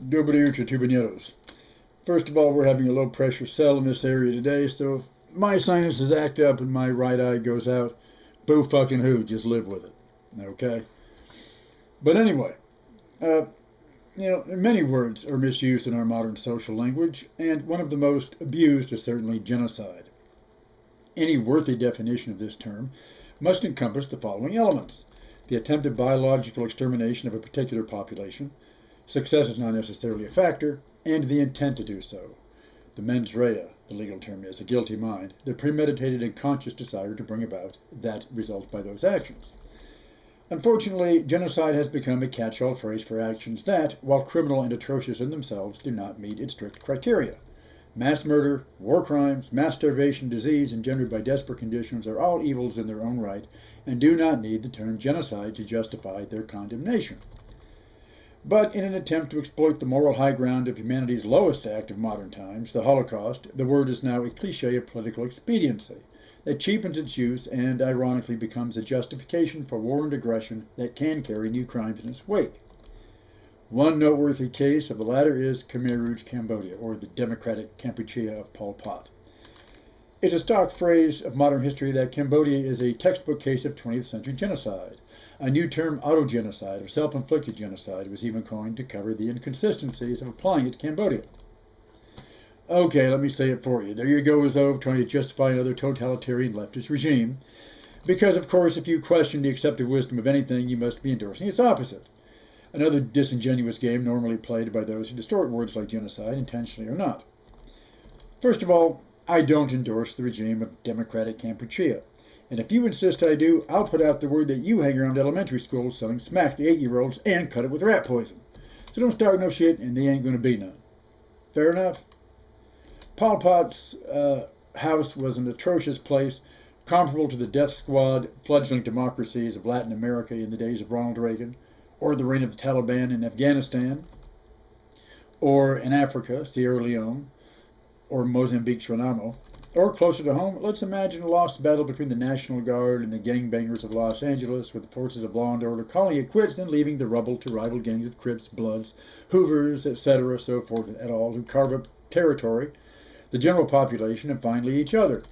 Dobry tubaneros. First of all, we're having a low pressure cell in this area today, so if my sinuses act up and my right eye goes out, boo fucking who, just live with it. Okay? But anyway, many words are misused in our modern social language, and one of the most abused is certainly genocide. Any worthy definition of this term must encompass the following elements: the attempted biological extermination of a particular population, success is not necessarily a factor, and the intent to do so. The mens rea, the legal term is, a guilty mind, the premeditated and conscious desire to bring about that result by those actions. Unfortunately, genocide has become a catch-all phrase for actions that, while criminal and atrocious in themselves, do not meet its strict criteria. Mass murder, war crimes, mass starvation, disease engendered by desperate conditions are all evils in their own right and do not need the term genocide to justify their condemnation. But in an attempt to exploit the moral high ground of humanity's lowest act of modern times, the Holocaust, the word is now a cliché of political expediency that cheapens its use and ironically becomes a justification for war and aggression that can carry new crimes in its wake. One noteworthy case of the latter is Khmer Rouge, Cambodia, or the Democratic Kampuchea of Pol Pot. It's a stock phrase of modern history that Cambodia is a textbook case of 20th century genocide. A new term, autogenocide, or self-inflicted genocide, was even coined to cover the inconsistencies of applying it to Cambodia. Okay, let me say it for you. There you go, Azov, trying to justify another totalitarian leftist regime. Because, of course, if you question the accepted wisdom of anything, you must be endorsing its opposite. Another disingenuous game normally played by those who distort words like genocide, intentionally or not. First of all, I don't endorse the regime of Democratic Kampuchea. And if you insist I do, I'll put out the word that you hang around elementary schools selling smack to 8-year-olds and cut it with rat poison. So don't start no shit, and they ain't going to be none. Fair enough? Pol Pot's house was an atrocious place, comparable to the death squad fledgling democracies of Latin America in the days of Ronald Reagan, or the reign of the Taliban in Afghanistan, or in Africa, Sierra Leone, or Mozambique, Suriname. Or closer to home, let's imagine a lost battle between the National Guard and the gangbangers of Los Angeles, with the forces of law and order calling it quits and leaving the rubble to rival gangs of Crips, Bloods, Hoovers, etc., so forth et al., who carve up territory, the general population, and finally each other.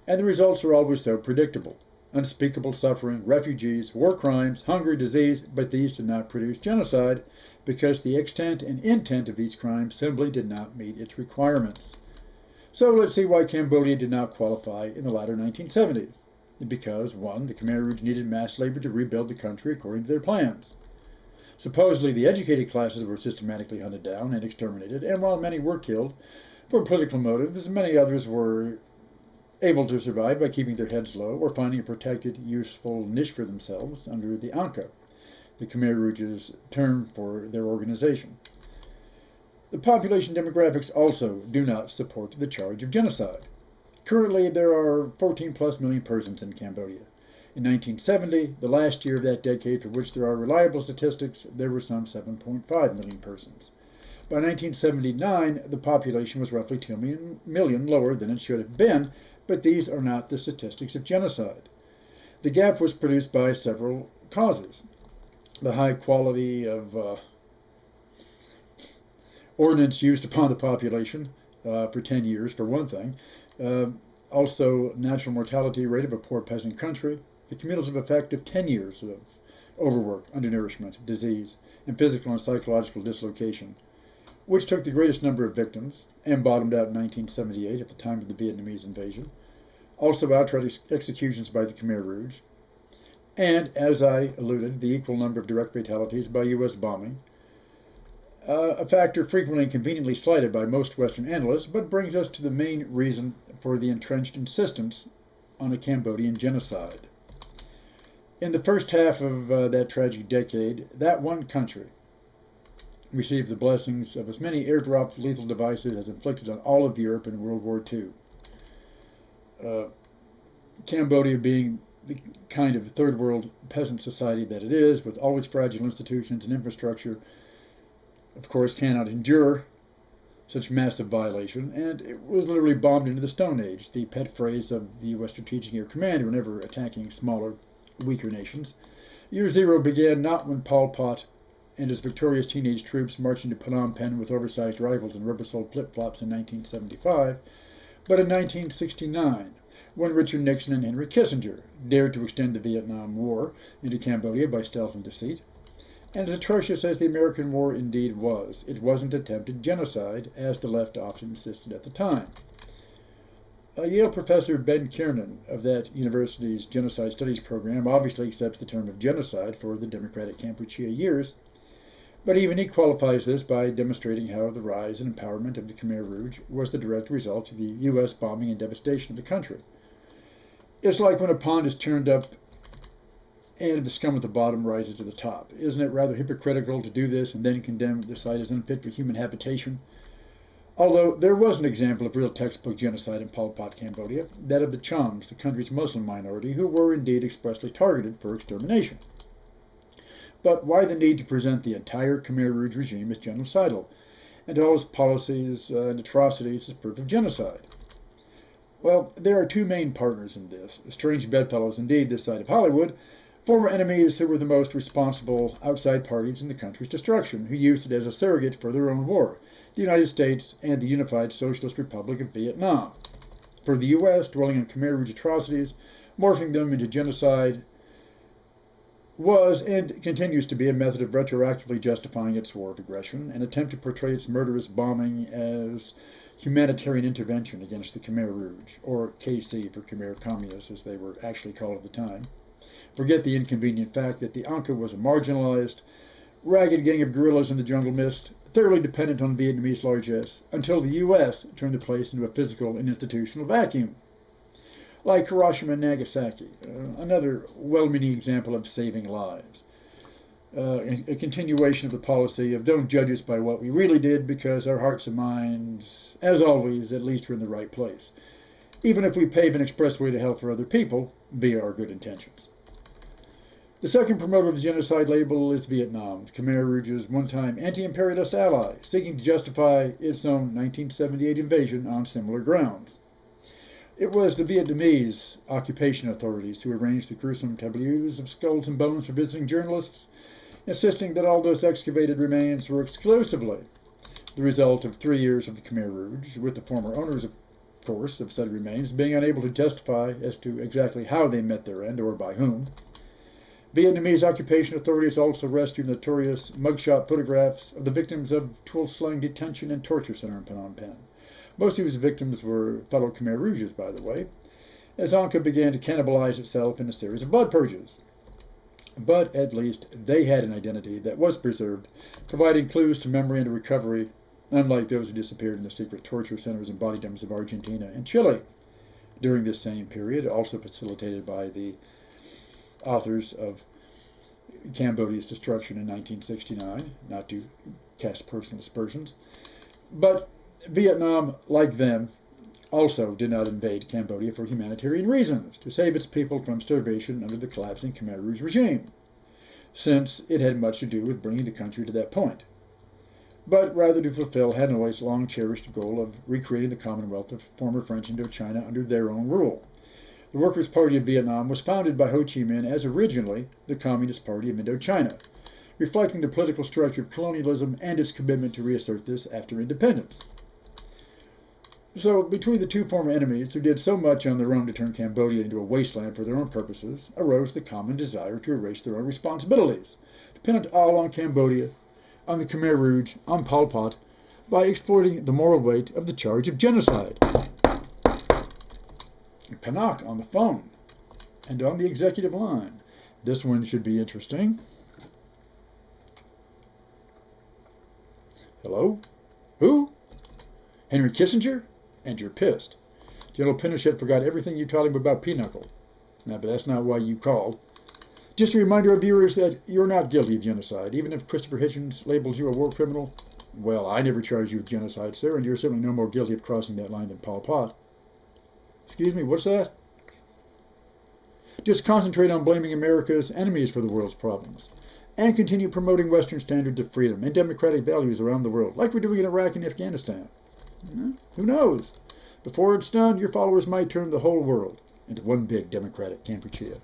And the results are always so predictable. Unspeakable suffering, refugees, war crimes, hunger, disease, but these did not produce genocide because the extent and intent of these crimes simply did not meet its requirements. So let's see why Cambodia did not qualify in the latter 1970s. Because, 1, the Khmer Rouge needed mass labor to rebuild the country according to their plans. Supposedly, the educated classes were systematically hunted down and exterminated, and while many were killed for political motives, many others were able to survive by keeping their heads low or finding a protected, useful niche for themselves under the Anka, the Khmer Rouge's term for their organization. The population demographics also do not support the charge of genocide. Currently, there are 14+ million persons in Cambodia. In 1970, the last year of that decade for which there are reliable statistics, there were some 7.5 million persons. By 1979, the population was roughly 2 million lower than it should have been, but these are not the statistics of genocide. The gap was produced by several causes. The high quality of ordnance used upon the population for 10 years, for one thing. Also, natural mortality rate of a poor peasant country. The cumulative effect of 10 years of overwork, undernourishment, disease, and physical and psychological dislocation, which took the greatest number of victims and bottomed out in 1978 at the time of the Vietnamese invasion. Also, outright executions by the Khmer Rouge. And, as I alluded, the equal number of direct fatalities by U.S. bombing. A factor frequently and conveniently slighted by most Western analysts, but brings us to the main reason for the entrenched insistence on a Cambodian genocide. In the first half of that tragic decade, that one country received the blessings of as many airdropped lethal devices as inflicted on all of Europe in World War II. Cambodia being the kind of third world peasant society that it is, with always fragile institutions and infrastructure, of course, cannot endure such massive violation, and it was literally bombed into the Stone Age, the pet phrase of the U.S. Strategic Air Command whenever attacking smaller, weaker nations. Year zero began not when Pol Pot and his victorious teenage troops marching to Phnom Penh with oversized rifles and rubber-soled flip-flops in 1975, but in 1969, when Richard Nixon and Henry Kissinger dared to extend the Vietnam War into Cambodia by stealth and deceit. And as atrocious as the American war indeed was, it wasn't attempted genocide, as the left often insisted at the time. Yale professor Ben Kiernan of that university's Genocide Studies program obviously accepts the term of genocide for the Democratic Kampuchea years, but even he qualifies this by demonstrating how the rise and empowerment of the Khmer Rouge was the direct result of the U.S. bombing and devastation of the country. It's like when a pond is churned up and the scum at the bottom rises to the top. Isn't it rather hypocritical to do this and then condemn the site as unfit for human habitation? Although there was an example of real textbook genocide in Pol Pot, Cambodia, that of the Chams, the country's Muslim minority, who were indeed expressly targeted for extermination. But why the need to present the entire Khmer Rouge regime as genocidal, and all its policies and atrocities as proof of genocide? Well, there are two main partners in this, strange bedfellows indeed this side of Hollywood, former enemies who were the most responsible outside parties in the country's destruction, who used it as a surrogate for their own war, the United States and the Unified Socialist Republic of Vietnam. For the U.S., dwelling on Khmer Rouge atrocities, morphing them into genocide, was and continues to be a method of retroactively justifying its war of aggression, an attempt to portray its murderous bombing as humanitarian intervention against the Khmer Rouge, or KC for Khmer Communists as they were actually called at the time. Forget the inconvenient fact that the Angka was a marginalized, ragged gang of guerrillas in the jungle mist, thoroughly dependent on Vietnamese largesse, until the U.S. turned the place into a physical and institutional vacuum. Like Hiroshima and Nagasaki, another well-meaning example of saving lives. A continuation of the policy of don't judge us by what we really did because our hearts and minds, as always, at least are in the right place, even if we pave an expressway to hell for other people via our good intentions. The second promoter of the genocide label is Vietnam, Khmer Rouge's one-time anti-imperialist ally, seeking to justify its own 1978 invasion on similar grounds. It was the Vietnamese occupation authorities who arranged the gruesome tableaus of skulls and bones for visiting journalists, insisting that all those excavated remains were exclusively the result of 3 years of the Khmer Rouge, with the former owners, of course, of said remains being unable to testify as to exactly how they met their end or by whom. Vietnamese occupation authorities also rescued notorious mugshot photographs of the victims of Tuol Sleng Detention and Torture Center in Phnom Penh. Most of whose victims were fellow Khmer Rouges, by the way, as Angka began to cannibalize itself in a series of blood purges. But at least they had an identity that was preserved, providing clues to memory and to recovery, unlike those who disappeared in the secret torture centers and body dumps of Argentina and Chile during this same period, also facilitated by the authors of Cambodia's destruction in 1969, not to cast personal aspersions. But Vietnam, like them, also did not invade Cambodia for humanitarian reasons, to save its people from starvation under the collapsing Khmer Rouge regime, since it had much to do with bringing the country to that point, but rather to fulfill Hanoi's long-cherished goal of recreating the Commonwealth of former French Indochina under their own rule. The Workers' Party of Vietnam was founded by Ho Chi Minh as originally the Communist Party of Indochina, reflecting the political structure of colonialism and its commitment to reassert this after independence. So, between the two former enemies who did so much on their own to turn Cambodia into a wasteland for their own purposes, arose the common desire to erase their own responsibilities, to pin it all on Cambodia, on the Khmer Rouge, on Pol Pot, by exploiting the moral weight of the charge of genocide. Kanak on the phone and on the executive line. This one should be interesting. Hello? Who? Henry Kissinger? And you're pissed. General Pinochet forgot everything you taught him about Pinochle. Now, but that's not why you called. Just a reminder of viewers that you're not guilty of genocide, even if Christopher Hitchens labels you a war criminal. Well, I never charged you with genocide, sir, and you're certainly no more guilty of crossing that line than Pol Pot. Excuse me, what's that? Just concentrate on blaming America's enemies for the world's problems, and continue promoting Western standards of freedom and democratic values around the world, like we're doing in Iraq and Afghanistan. Who knows? Before it's done, your followers might turn the whole world into one big democratic Kampuchea.